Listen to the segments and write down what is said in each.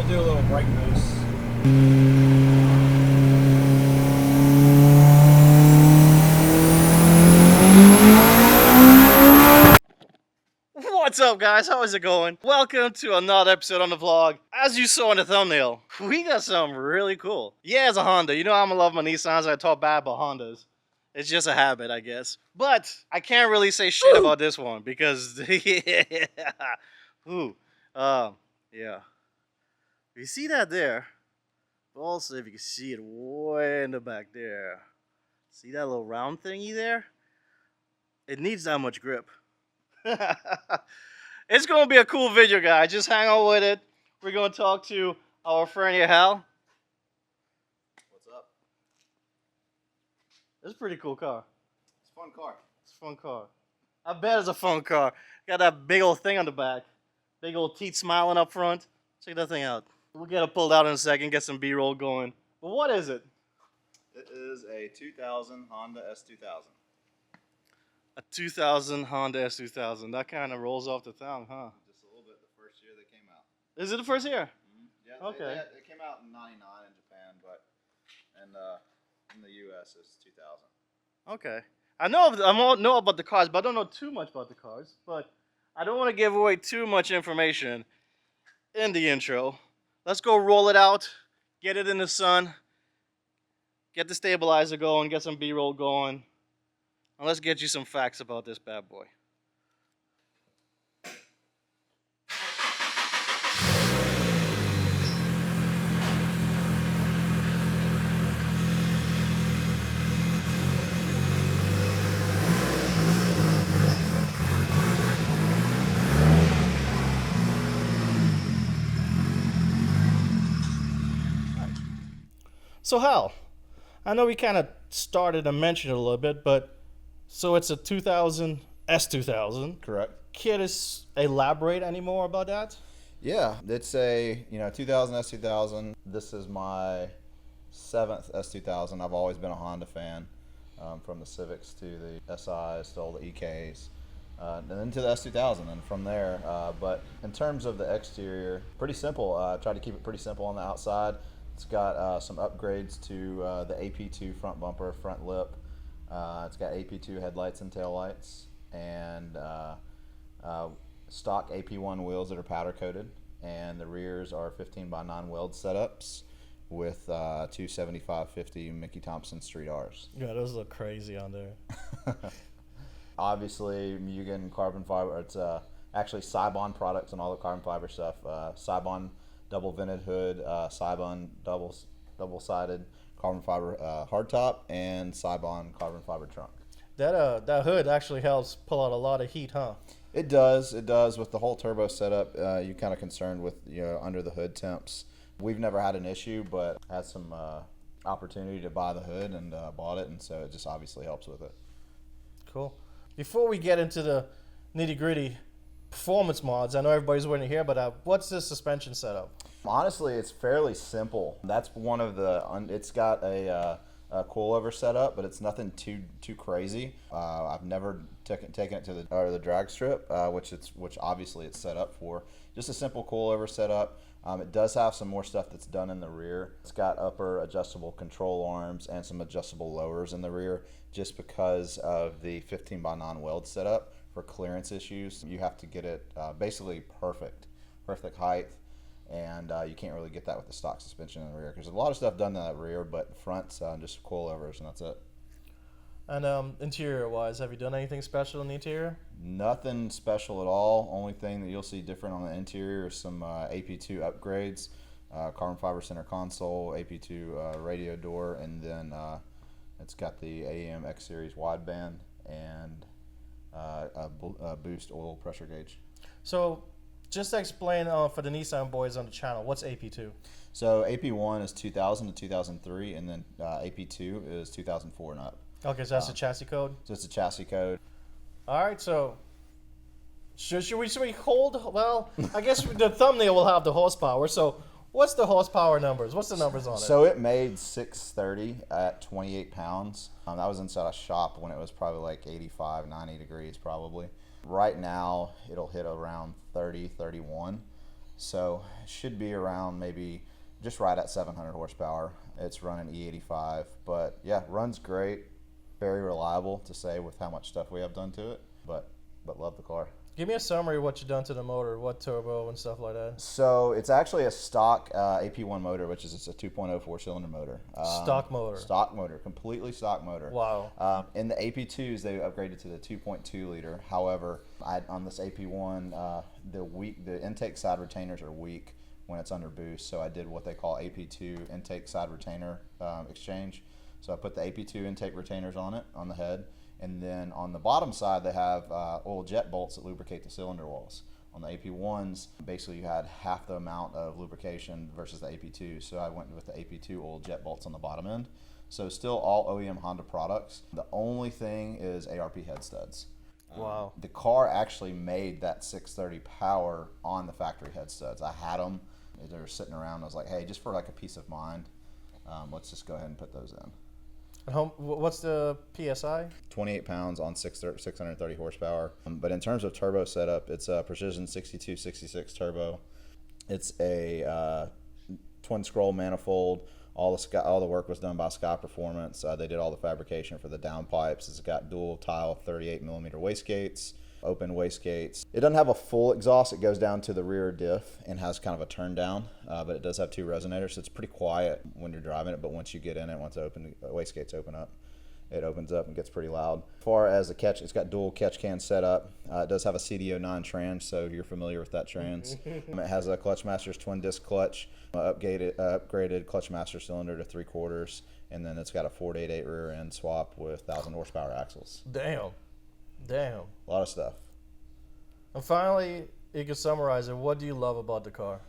I'll do a little bright noise. What's up, guys? How is it going? Welcome to another episode on the vlog. As you saw in the thumbnail, we got something really cool. Yeah, it's a Honda. You know I'm gonna love my Nissans. I talk bad about Hondas. It's just a habit, I guess. But I can't really say shit about this one because, yeah. Ooh, yeah. You see that there? But also, if you can see it way in the back there, see that little round thingy there? It needs that much grip. It's gonna be a cool video, guys. Just hang on with it. We're gonna talk to our friend here, Hal. What's up? It's a pretty cool car. It's a fun car. It's a fun car. I bet it's a fun car. Got that big old thing on the back. Big old teeth smiling up front. Check that thing out. We'll get it pulled out in a second, get some B-roll going. But what is it? It is a 2000 Honda S2000. A 2000 Honda S2000. That kind of rolls off the tongue, huh? Just a little bit the first year they came out. Is it the first year? Mm-hmm. Yeah, Okay. They came out in 99 in Japan, but in the US it's 2000. Okay. I know about the cars, but I don't know too much about the cars. But I don't want to give away too much information in the intro. Let's go roll it out, get it in the sun, get the stabilizer going, get some B-roll going. And let's get you some facts about this bad boy. So Hal, I know we kind of started to mention it a little bit, but so it's a 2000 S2000. Correct. Can you elaborate any more about that? Yeah, it's a 2000 S2000. This is my 7th S2000. I've always been a Honda fan, from the Civics to the SIs to all the EKs. And then to the S2000, and from there. But in terms of the exterior, pretty simple. I tried to keep it pretty simple on the outside. It's got some upgrades to the AP2 front bumper, front lip. It's got AP2 headlights and taillights, and stock AP1 wheels that are powder coated. And the rears are 15x9 weld setups with 275/50 Mickey Thompson Street R's. Yeah, those look crazy on there. Obviously, Mugen carbon fiber. It's actually Sedan products and all the carbon fiber stuff. Sedan double vented hood, Sedan double-sided carbon fiber hardtop, and Sedan carbon fiber trunk. That hood actually helps pull out a lot of heat, huh? It does. It does. With the whole turbo setup, you're kind of concerned with under the hood temps. We've never had an issue, but had some opportunity to buy the hood and bought it, and so it just obviously helps with it. Cool. Before we get into the nitty-gritty performance mods, I know everybody's waiting to hear, but what's the suspension setup? Honestly, it's fairly simple. That's one of the. It's got a coilover setup, but it's nothing too crazy. I've never taken it to the drag strip, which obviously it's set up for. Just a simple coilover setup. It does have some more stuff that's done in the rear. It's got upper adjustable control arms and some adjustable lowers in the rear, just because of the 15x9 weld setup. For clearance issues, you have to get it basically perfect height. And you can't really get that with the stock suspension in the rear, because there's a lot of stuff done in that rear, but front's just coilovers, and that's it. And interior-wise, have you done anything special in the interior? Nothing special at all. Only thing that you'll see different on the interior is some AP2 upgrades, carbon fiber center console, AP2 radio door, and then it's got the AEM X Series wideband and a boost oil pressure gauge. So, just to explain for the Nissan boys on the channel, what's AP2? So AP1 is 2000 to 2003, and then AP2 is 2004 and up. Okay, so that's the chassis code? So it's a chassis code. All right, so should we hold? Well, I guess the thumbnail will have the horsepower. So what's the horsepower numbers? What's the numbers on it? So it made 630 at 28 pounds. That was inside a shop when it was probably like 85, 90 degrees probably. Right now, it'll hit around 30, 31. So it should be around maybe just right at 700 horsepower. It's running E85, but yeah, runs great, very reliable to say with how much stuff we have done to it, but love the car. Give me a summary of what you've done to the motor, what turbo and stuff like that. So it's actually a stock AP1 motor, which is it's a 2.0 four-cylinder motor. Stock motor. Stock motor, completely stock motor. Wow. In the AP2s, they upgraded to the 2.2 liter. However, on this AP1, the intake side retainers are weak when it's under boost. So I did what they call AP2 intake side retainer exchange. So I put the AP2 intake retainers on it, on the head. And then on the bottom side, they have oil jet bolts that lubricate the cylinder walls. On the AP1s, basically you had half the amount of lubrication versus the AP2. So I went with the AP2 oil jet bolts on the bottom end. So still all OEM Honda products. The only thing is ARP head studs. Wow. The car actually made that 630 power on the factory head studs. I had them. They were sitting around. I was like, hey, just for like a peace of mind, let's just go ahead and put those in. What's the PSI? 28 pounds on 630 horsepower. But in terms of turbo setup, it's a Precision 6266 turbo. It's a twin scroll manifold. All the work was done by Sky Performance. They did all the fabrication for the downpipes. It's got dual tile 38 millimeter wastegates, open wastegates. It doesn't have a full exhaust. It goes down to the rear diff and has kind of a turn down, but it does have 2 resonators, so it's pretty quiet when you're driving it, but once you get in it, once the wastegates open up, it opens up and gets pretty loud. As far as the catch, it's got dual catch can setup. It does have a CD09 trans, so you're familiar with that trans. It has a Clutchmaster's twin disc clutch, upgraded Clutchmaster cylinder to 3/4, and then it's got a 488 rear end swap with 1,000 horsepower axles. Damn. A lot of stuff. And finally, you can summarize it. What do you love about the car?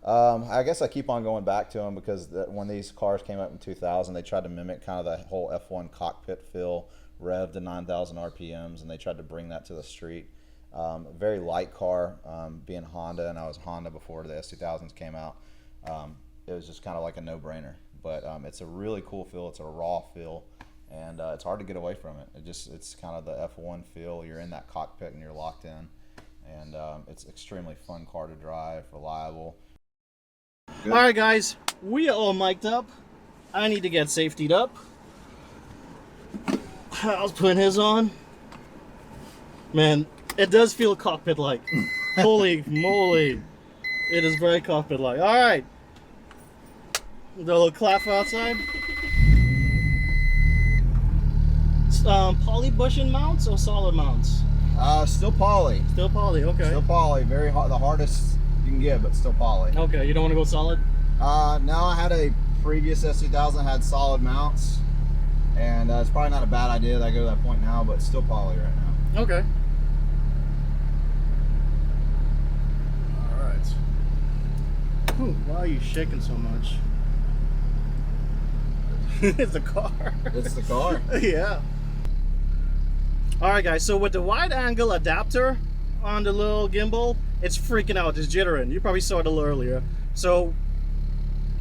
I guess I keep on going back to them because when these cars came up in 2000, they tried to mimic kind of the whole F1 cockpit feel, rev to 9,000 RPMs, and they tried to bring that to the street. Very light car, being Honda, and I was Honda before the S2000s came out. It was just kind of like a no-brainer. But it's a really cool feel. It's a raw feel. And it's hard to get away from it. It's kind of the F1 feel. You're in that cockpit and you're locked in. And it's extremely fun car to drive, reliable. All right, guys, we are all mic'd up. I need to get safetied up. I was putting his on. Man, it does feel cockpit-like. Holy moly. It is very cockpit-like. All right. The little clap outside. Poly bushing mounts or solid mounts? Still poly. Still poly, okay. Still poly. Very hard, the hardest you can get, but still poly. Okay, you don't want to go solid? No, I had a previous S2000 had solid mounts, and it's probably not a bad idea that I go to that point now, but still poly right now. Okay. All right. Ooh, why are you shaking so much? It's the car. It's the car. Yeah. Alright guys, so with the wide angle adapter on the little gimbal, it's freaking out, it's jittering. You probably saw it a little earlier. So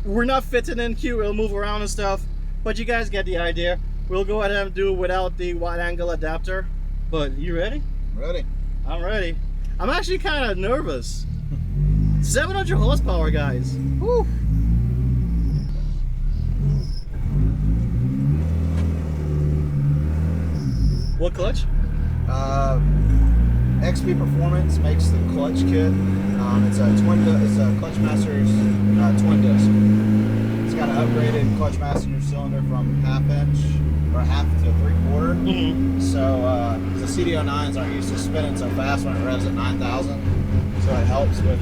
we're not fitting in cute, it'll move around and stuff, but you guys get the idea. We'll go ahead and do it without the wide angle adapter. But you ready? Ready. I'm ready. I'm actually kind of nervous. 700 horsepower, guys. Woo. What clutch? XP Performance makes the clutch kit. It's a Clutchmaster's twin disc. It's got an upgraded Clutchmaster cylinder from half inch or half to 3/4. Mm-hmm. So the CD09s aren't used to spinning so fast when it revs at 9,000. So it helps with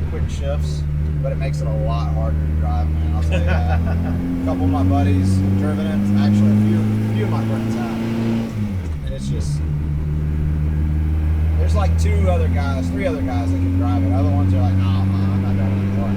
quick shifts, but it makes it a lot harder to drive, man. I'll tell you that. A couple of my buddies have driven it. Actually, a few of my friends have. And it's just, there's like 3 other guys that can drive it. Other ones are like, no, I'm not driving anymore.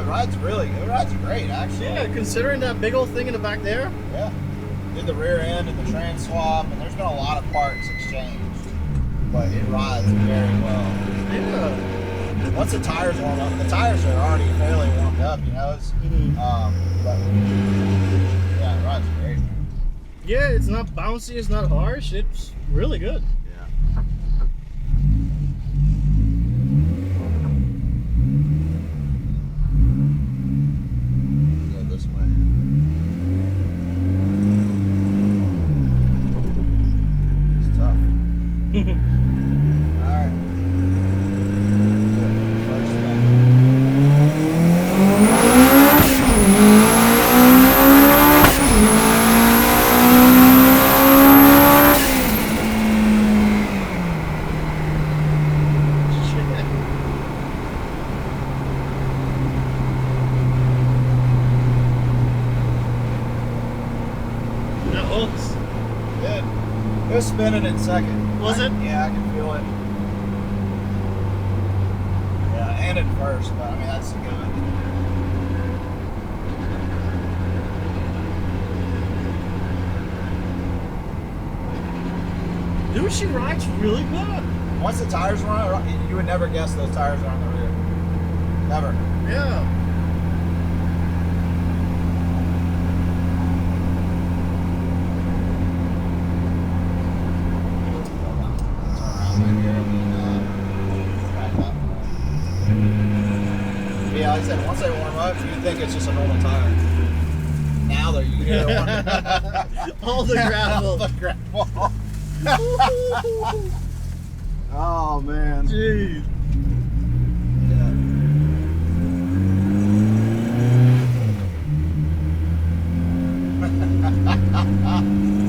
it rides great, actually. Yeah, considering that big old thing in the back there. Yeah. Did the rear end and the trans swap, and there's been a lot of parts exchanged, but it rides very well. Yeah. Once the tires warm up, the tires are already fairly warmed up, you know. But yeah, it rides great. Yeah, it's not bouncy, it's not harsh, it's really good. Yeah. Go this way. It's tough. All right. First That hooks. Good. It was spinning in second. Was it? Yeah, I can feel it. Yeah, and at first, but I mean, that's good. Dude, she rides really good. Once the tires were on, you would never guess those tires are on the rear. Never. Yeah. Yeah, like I said, once they warm up, you think it's just a normal tire. Now they're you hear All the gravel. All the gravel. Oh man. Jeez.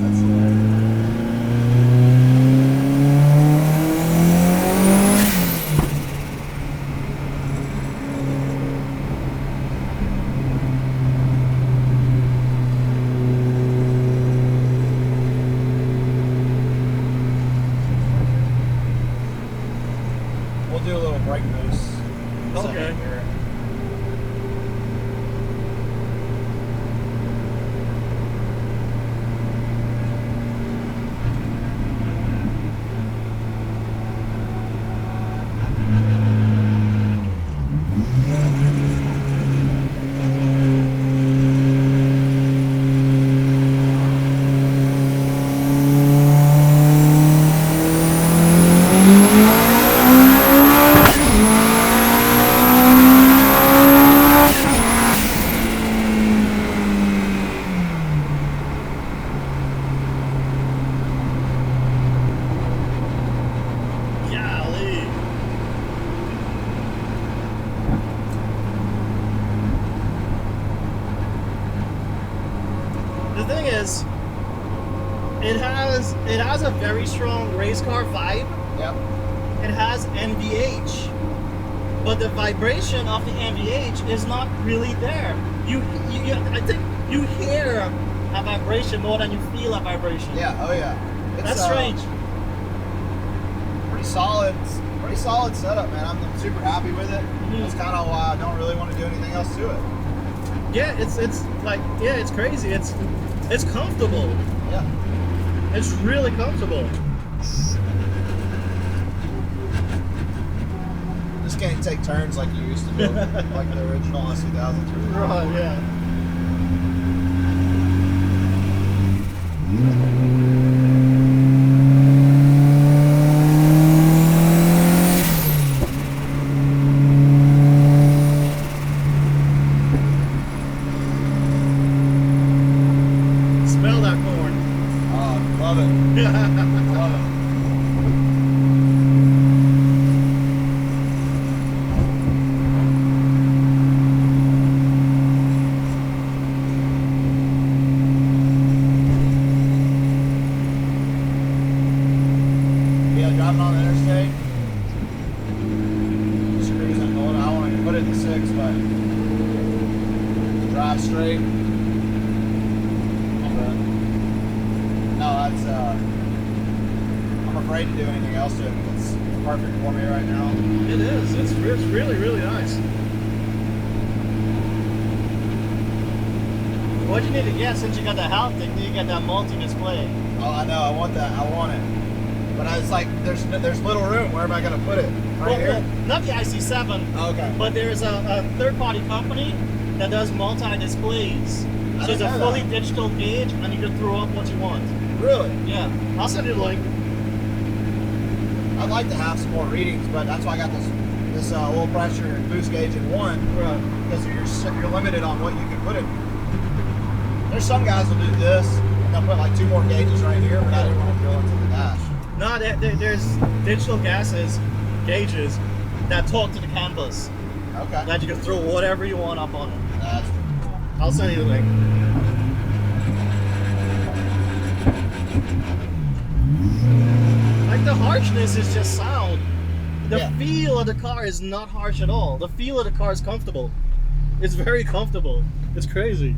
That's hilarious. We'll do a little brake boost. Okay. Here. Golly. The thing is, it has a very strong race car vibe. Yep. It has NVH, but the vibration of the NVH is not really there. I think you hear a vibration more than you feel a vibration. Yeah. Oh yeah. It's, That's strange. Pretty solid setup, man. I'm super happy with it. That's kind of why I don't really want to do anything else to it. Yeah, it's like, yeah, it's crazy. It's comfortable. Yeah. It's really comfortable. Just can't take turns like you used to do, like the original S2000. Right, yeah. Smell that corn. Love it. Love it. Yeah, driving on the interstate. Just cruising, going. I want to put it in 6, but drive straight. No, that's I'm afraid to do anything else to it. It's perfect for me right now. It is. It's really, really nice. What you need to get, since you got the health thing, you need to get that multi-display. Oh, I know. I want that. I want it. But I was like, there's little room. Where am I gonna put it? Right here. Well, not the IC7. Oh, okay. But there's a third-party company that does multi-displays. So it's a fully digital gauge, and you can throw up what you want. Really? Yeah. I'll send you the link. I'd like to have some more readings, but that's why I got this oil pressure and boost gauge in one, because you're limited on what you can put in. There's some guys will do this, and they'll put like 2 more gauges right here, but I didn't want to drill into the dash. No, there's digital gauges that talk to the canvas. Okay. That you can throw whatever you want up on it. That's cool. I'll send you the link. Like the harshness is just sound. The feel of the car is not harsh at all. The feel of the car is comfortable. It's very comfortable. It's crazy.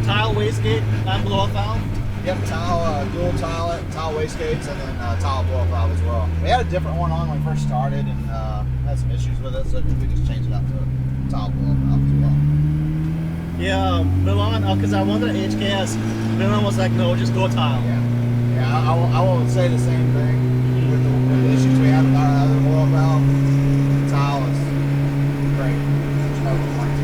Tile wastegate and blow-off valve. Yep, dual tile wastegates, and then tile blow-off valve as well. We had a different one on when we first started, and had some issues with it, so we just changed it out to a tile blow-off valve as well. Yeah, Milan, because I wanted an HKS. Milan was like, no, just go tile. Yeah, I won't say the same thing with the issues we had with our other blow-off valve. Tile is great. There's no complaints.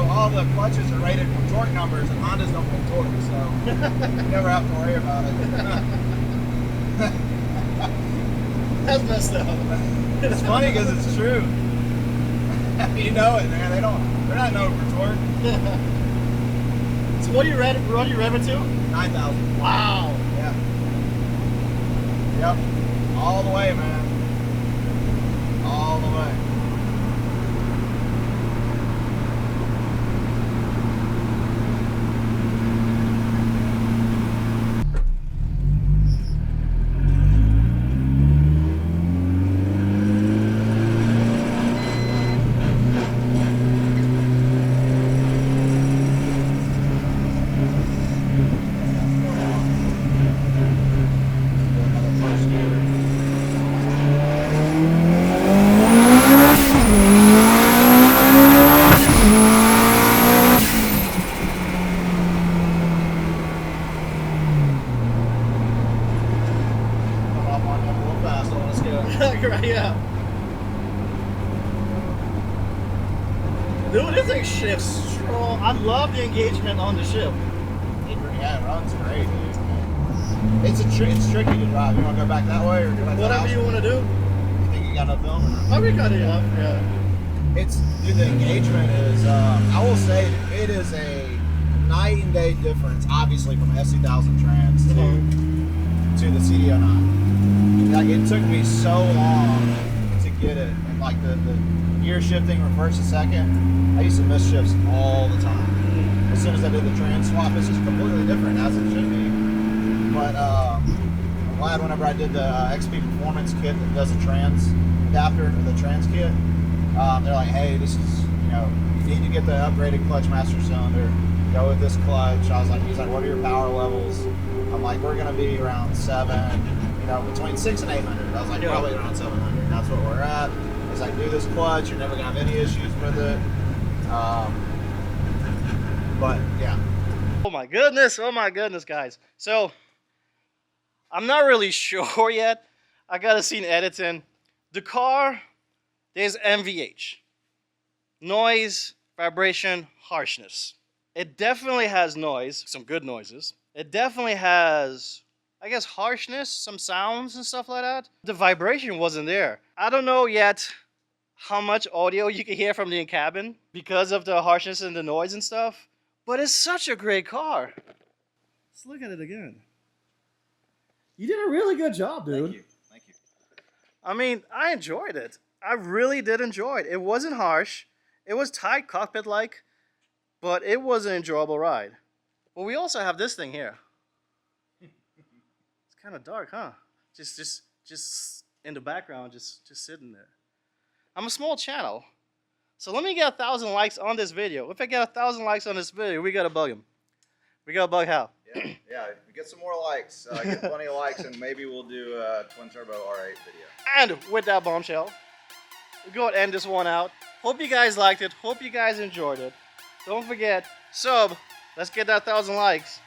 All the clutches are rated for torque numbers, and Hondas don't make torque, so you never have to worry about it. That's messed up. It's funny because it's true. You know it, man. They're not known for torque. So what do you rev it to? 9,000. Wow. Yeah. Yep. All the way, man. All the way. Dude, this thing shifts strong. I love the engagement on the shift. Yeah, it runs great, dude. It's tricky to drive. You want to go back that way or go back whatever you want to do? You think you got enough film? I think I do, yeah. Dude, the engagement is, I will say, it is a night and day difference, obviously, from S2000 trans to the CD09. Like, it took me so long to get it, and like the gear shifting from first to second, I used to miss shifts all the time. As soon as I did the trans swap, this is completely different, as it should be. But I'm glad whenever I did the XP Performance kit that does the trans adapter, or the trans kit, they're like, hey, this is, you need to get the upgraded clutch master cylinder, go with this clutch. He's like, what are your power levels? I'm like, we're gonna be around 7, between 6 and 800. I was like, probably around 700. That's what we're at. He's like, do this clutch, you're never gonna have any issues with it. But yeah. Oh my goodness, guys. So, I'm not really sure yet. I gotta see an editing. The car, there's MVH. Noise, vibration, harshness. It definitely has noise, some good noises. It definitely has, I guess, harshness, some sounds and stuff like that. The vibration wasn't there. I don't know yet how much audio you can hear from the in-cabin because of the harshness and the noise and stuff. But it's such a great car. Let's look at it again. You did a really good job, dude. Thank you. I mean, I enjoyed it. I really did enjoy it. It wasn't harsh. It was tight, cockpit-like, but it was an enjoyable ride. But we also have this thing here. It's kind of dark, huh? Just in the background, just sitting there. I'm a small channel, so let me get 1,000 likes on this video. If I get 1,000 likes on this video, we gotta bug him. We gotta bug Hal. Yeah, get some more likes. Get plenty of likes, and maybe we'll do a twin turbo R8 video. And with that bombshell, we'll go ahead and end this one out. Hope you guys liked it. Hope you guys enjoyed it. Don't forget, sub. Let's get that 1,000 likes.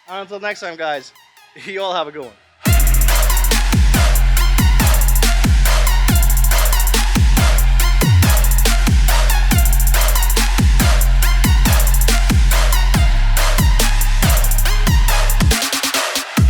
And until next time, guys, you all have a good one.